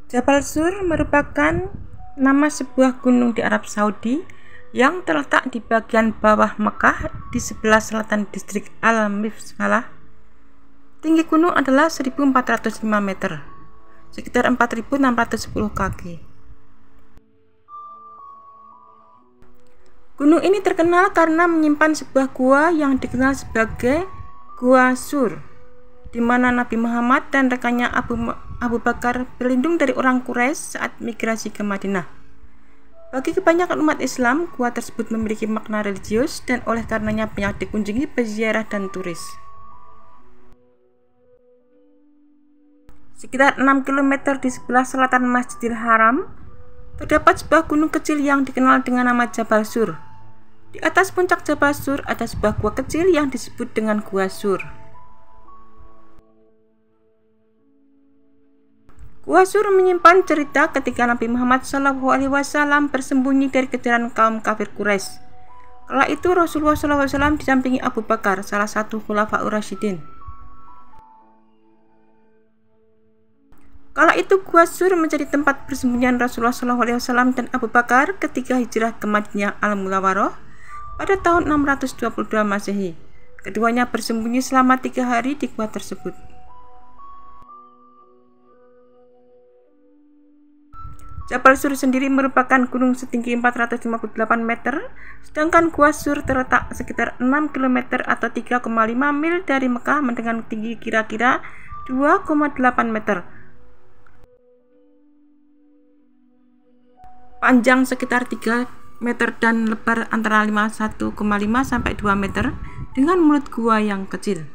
Jabal Sur merupakan nama sebuah gunung di Arab Saudi yang terletak di bagian bawah Mekah di sebelah selatan distrik Al-Mifsalah. Tinggi gunung adalah 1405 meter, sekitar 4610 kaki. Gunung ini terkenal karena menyimpan sebuah gua yang dikenal sebagai Gua Sur, di mana Nabi Muhammad dan rekannya Abu Bakar berlindung dari orang Quraisy saat migrasi ke Madinah. Bagi kebanyakan umat Islam, gua tersebut memiliki makna religius dan oleh karenanya banyak dikunjungi peziarah dan turis. Sekitar 6 km di sebelah selatan Masjidil Haram, terdapat sebuah gunung kecil yang dikenal dengan nama Jabal Sur. Di atas puncak Jabal Sur ada sebuah gua kecil yang disebut dengan Gua Sur. Gua Sur menyimpan cerita ketika Nabi Muhammad SAW bersembunyi dari kejaran kaum kafir Quraisy. Kala itu Rasulullah SAW didampingi Abu Bakar, salah satu Khulafaur Rasyidin. Kala itu Gua Sur menjadi tempat persembunyian Rasulullah SAW dan Abu Bakar ketika hijrah ke Madinah Al-Munawwarah pada tahun 622 Masehi. Keduanya bersembunyi selama 3 hari di gua tersebut. Jabal Sur sendiri merupakan gunung setinggi 458 meter, sedangkan Gua Sur terletak sekitar 6 km atau 3,5 mil dari Mekah dengan tinggi kira-kira 2,8 meter. Panjang sekitar 3 meter dan lebar antara 1,5 sampai 2 meter dengan mulut gua yang kecil.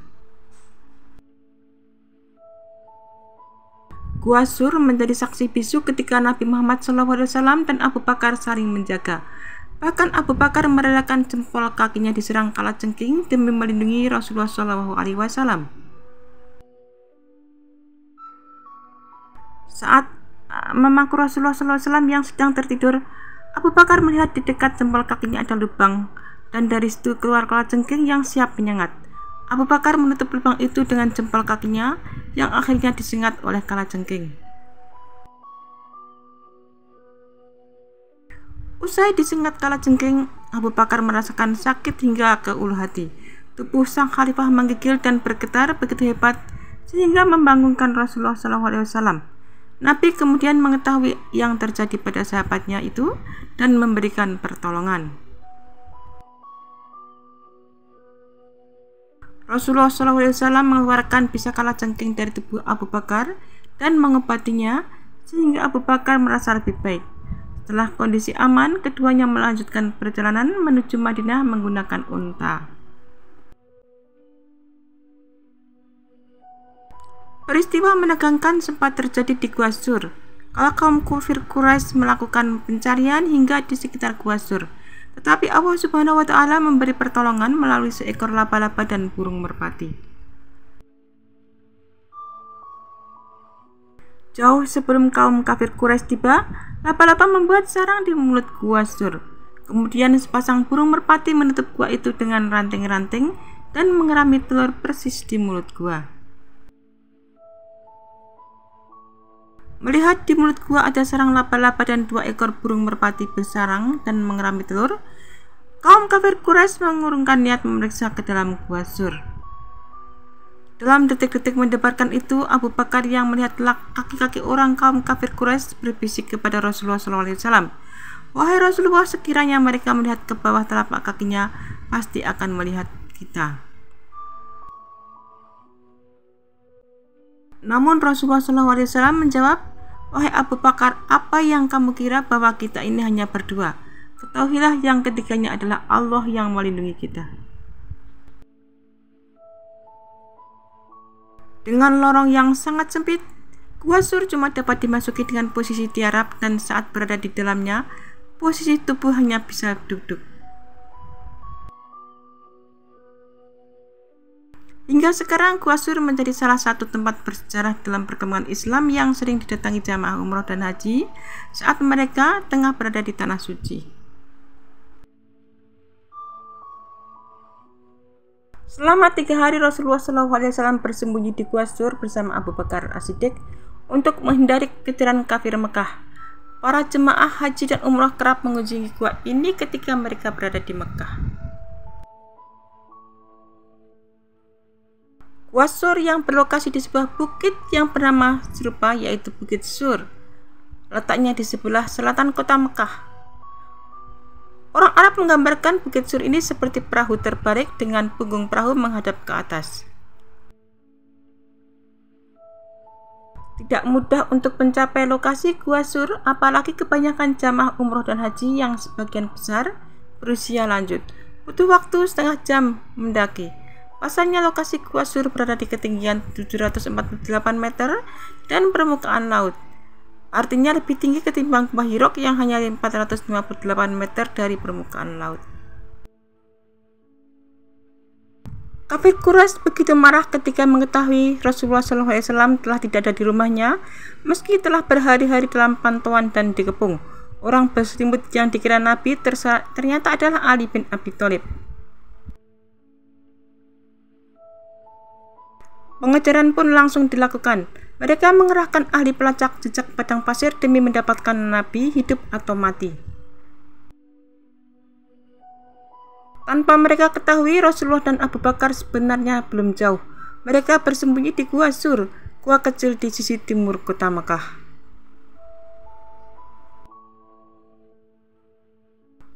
Gua Sur menjadi saksi bisu ketika Nabi Muhammad SAW dan Abu Bakar saling menjaga. Bahkan Abu Bakar merelakan jempol kakinya diserang kalajengking demi melindungi Rasulullah SAW. Saat memangku Rasulullah SAW yang sedang tertidur, Abu Bakar melihat di dekat jempol kakinya ada lubang, dan dari situ keluar kalajengking yang siap menyengat. Abu Bakar menutup lubang itu dengan jempol kakinya yang akhirnya disengat oleh kalajengking. Usai disengat kalajengking, Abu Bakar merasakan sakit hingga ke ulu hati. Tubuh sang khalifah menggigil dan bergetar begitu hebat sehingga membangunkan Rasulullah SAW. Nabi kemudian mengetahui yang terjadi pada sahabatnya itu dan memberikan pertolongan. Rasulullah SAW mengeluarkan pisau kalajengking dari tubuh Abu Bakar dan mengobatinya sehingga Abu Bakar merasa lebih baik. Setelah kondisi aman, keduanya melanjutkan perjalanan menuju Madinah menggunakan unta. Peristiwa menegangkan sempat terjadi di Gua Sur. Kala kaum kafir Quraisy melakukan pencarian hingga di sekitar Gua Sur. Tetapi Allah Subhanahu wa Ta'ala memberi pertolongan melalui seekor laba-laba dan burung merpati. Jauh sebelum kaum kafir Quraisy tiba, laba-laba membuat sarang di mulut Gua Sur. Kemudian sepasang burung merpati menutup gua itu dengan ranting-ranting dan mengerami telur persis di mulut gua. Melihat di mulut gua ada sarang laba-laba dan 2 ekor burung merpati bersarang dan mengerami telur, kaum kafir Quraisy mengurungkan niat memeriksa ke dalam Gua Sur. Dalam detik-detik mendebarkan itu, Abu Bakar yang melihat kaki-kaki orang kaum kafir Quraisy berbisik kepada Rasulullah SAW, "Wahai Rasulullah, sekiranya mereka melihat ke bawah telapak kakinya, pasti akan melihat kita." Namun Rasulullah SAW menjawab, "Wahai Abu Bakar, apa yang kamu kira bahwa kita ini hanya berdua? Ketahuilah yang ketiganya adalah Allah yang melindungi kita." Dengan lorong yang sangat sempit, Gua Sur cuma dapat dimasuki dengan posisi tiarap dan saat berada di dalamnya, posisi tubuh hanya bisa duduk. Hingga sekarang Gua Sur menjadi salah satu tempat bersejarah dalam perkembangan Islam yang sering didatangi jamaah umroh dan haji saat mereka tengah berada di tanah suci. Selama 3 hari Rasulullah SAW bersembunyi di Gua Sur bersama Abu Bakar As-Siddiq. untuk menghindari kejaran kafir Mekah. Para jemaah haji dan umrah kerap mengunjungi gua ini ketika mereka berada di Mekah. Gua Sur yang berlokasi di sebuah bukit yang bernama serupa, yaitu Bukit Sur. Letaknya di sebelah selatan kota Mekah. Orang Arab menggambarkan Bukit Sur ini seperti perahu terbalik dengan punggung perahu menghadap ke atas. Tidak mudah untuk mencapai lokasi Gua Sur, apalagi kebanyakan jamaah umroh dan haji yang sebagian besar berusia lanjut. Butuh waktu setengah jam mendaki. Pasalnya lokasi Gua Sur berada di ketinggian 748 meter dan permukaan laut. Artinya lebih tinggi ketimbang Gua Hira yang hanya 458 meter dari permukaan laut. Kafir Quraisy begitu marah ketika mengetahui Rasulullah SAW telah tidak ada di rumahnya, meski telah berhari-hari dalam pantauan dan dikepung. Orang berselimut yang dikira Nabi ternyata adalah Ali bin Abi Thalib. Pengejaran pun langsung dilakukan. Mereka mengerahkan ahli pelacak jejak padang pasir demi mendapatkan Nabi hidup atau mati. Tanpa mereka ketahui, Rasulullah dan Abu Bakar sebenarnya belum jauh. Mereka bersembunyi di Gua Sur, gua kecil di sisi timur kota Mekah.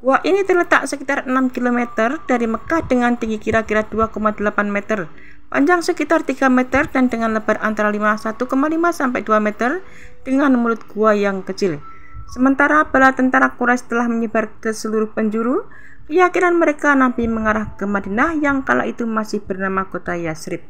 Gua ini terletak sekitar 6 km dari Mekah dengan tinggi kira-kira 2,8 meter, panjang sekitar 3 meter dan dengan lebar antara 1,5 sampai 2 meter dengan mulut gua yang kecil. Sementara bala tentara Quraisy telah menyebar ke seluruh penjuru, keyakinan mereka Nabi mengarah ke Madinah yang kala itu masih bernama kota Yasrib.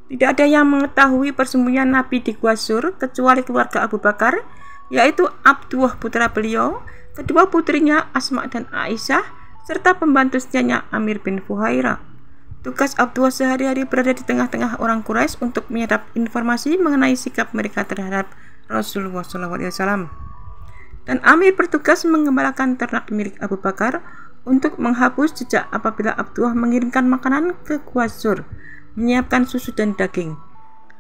Tidak ada yang mengetahui persembunyian Nabi di Gua Sur kecuali keluarga Abu Bakar, yaitu Abdullah putra beliau, kedua putrinya Asma dan Aisyah, serta pembantu setianya Amir bin Fuhairah. Tugas Abdullah sehari-hari berada di tengah-tengah orang Quraisy untuk menyerap informasi mengenai sikap mereka terhadap Rasulullah SAW. Dan Amir bertugas mengembalakan ternak milik Abu Bakar untuk menghapus jejak apabila Abdullah mengirimkan makanan ke Gua Sur, menyiapkan susu dan daging.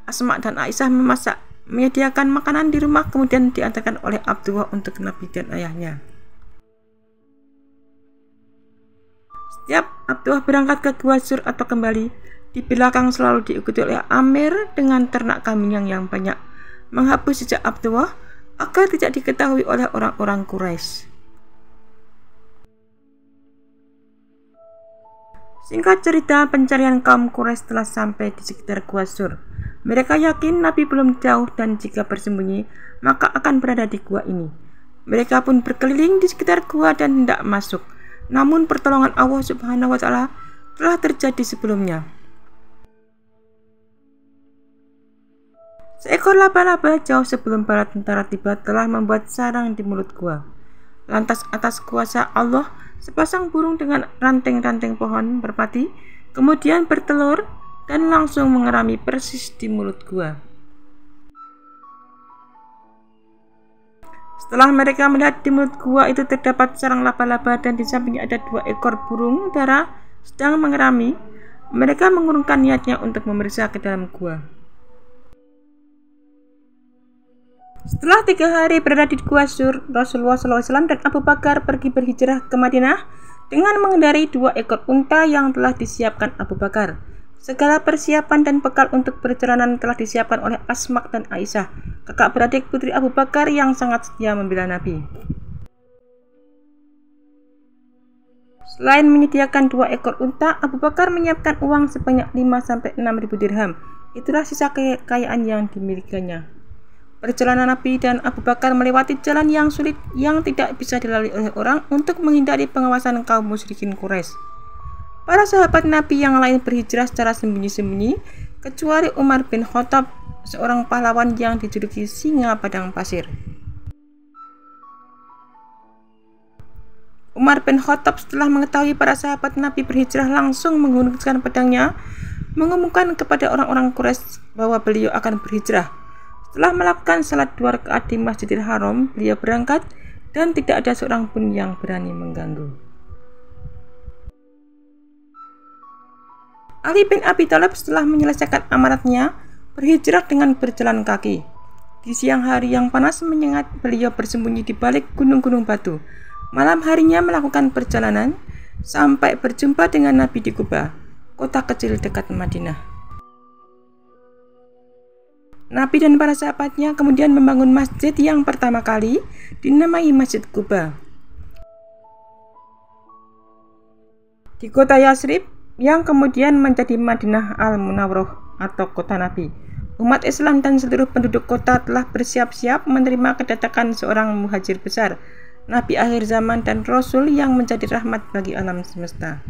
Asma dan Aisyah menyediakan makanan di rumah kemudian diantarkan oleh Abdullah untuk Nabi dan ayahnya. Setiap Abdullah berangkat ke Gua Sur atau kembali, di belakang selalu diikuti oleh Amir dengan ternak kambing yang banyak, menghapus jejak Abdullah agar tidak diketahui oleh orang-orang Quraisy. Singkat cerita, pencarian kaum Quraisy telah sampai di sekitar Gua Sur. Mereka yakin Nabi belum jauh dan jika bersembunyi, maka akan berada di gua ini. Mereka pun berkeliling di sekitar gua dan hendak masuk. Namun pertolongan Allah Subhanahu wa Ta'ala telah terjadi sebelumnya. Seekor laba-laba jauh sebelum para tentara tiba telah membuat sarang di mulut gua. Lantas atas kuasa Allah, sepasang burung dengan ranting-ranting pohon merpati kemudian bertelur dan langsung mengerami persis di mulut gua. Setelah mereka melihat di mulut gua itu terdapat sarang laba-laba dan di sampingnya ada 2 ekor burung dara sedang mengerami, mereka mengurungkan niatnya untuk memeriksa ke dalam gua. Setelah 3 hari berada di Gua Sur, Rasulullah SAW dan Abu Bakar pergi berhijrah ke Madinah dengan mengendarai 2 ekor unta yang telah disiapkan Abu Bakar. Segala persiapan dan bekal untuk perjalanan telah disiapkan oleh Asma dan Aisyah, kakak beradik putri Abu Bakar yang sangat setia membela Nabi. Selain menyediakan 2 ekor unta, Abu Bakar menyiapkan uang sebanyak 5-6 ribu dirham. Itulah sisa kekayaan yang dimilikinya. Perjalanan Nabi dan Abu Bakar melewati jalan yang sulit yang tidak bisa dilalui oleh orang untuk menghindari pengawasan kaum musyrikin Quraisy. Para sahabat Nabi yang lain berhijrah secara sembunyi-sembunyi, kecuali Umar bin Khattab, seorang pahlawan yang dijuluki singa padang pasir. Umar bin Khattab setelah mengetahui para sahabat Nabi berhijrah langsung menggunakan pedangnya, mengumumkan kepada orang-orang Quraisy bahwa beliau akan berhijrah. Setelah melakukan salat 2 rakaat di Masjidil Haram, beliau berangkat dan tidak ada seorang pun yang berani mengganggu. Ali bin Abi Thalib setelah menyelesaikan amanatnya berhijrah dengan berjalan kaki. Di siang hari yang panas menyengat, beliau bersembunyi di balik gunung-gunung batu. Malam harinya melakukan perjalanan sampai berjumpa dengan Nabi di Quba, kota kecil dekat Madinah. Nabi dan para sahabatnya kemudian membangun masjid yang pertama kali dinamai Masjid Quba di kota Yasrib yang kemudian menjadi Madinah Al-Munawwarah atau kota Nabi. Umat Islam dan seluruh penduduk kota telah bersiap-siap menerima kedatangan seorang muhajir besar, Nabi akhir zaman dan Rasul yang menjadi rahmat bagi alam semesta.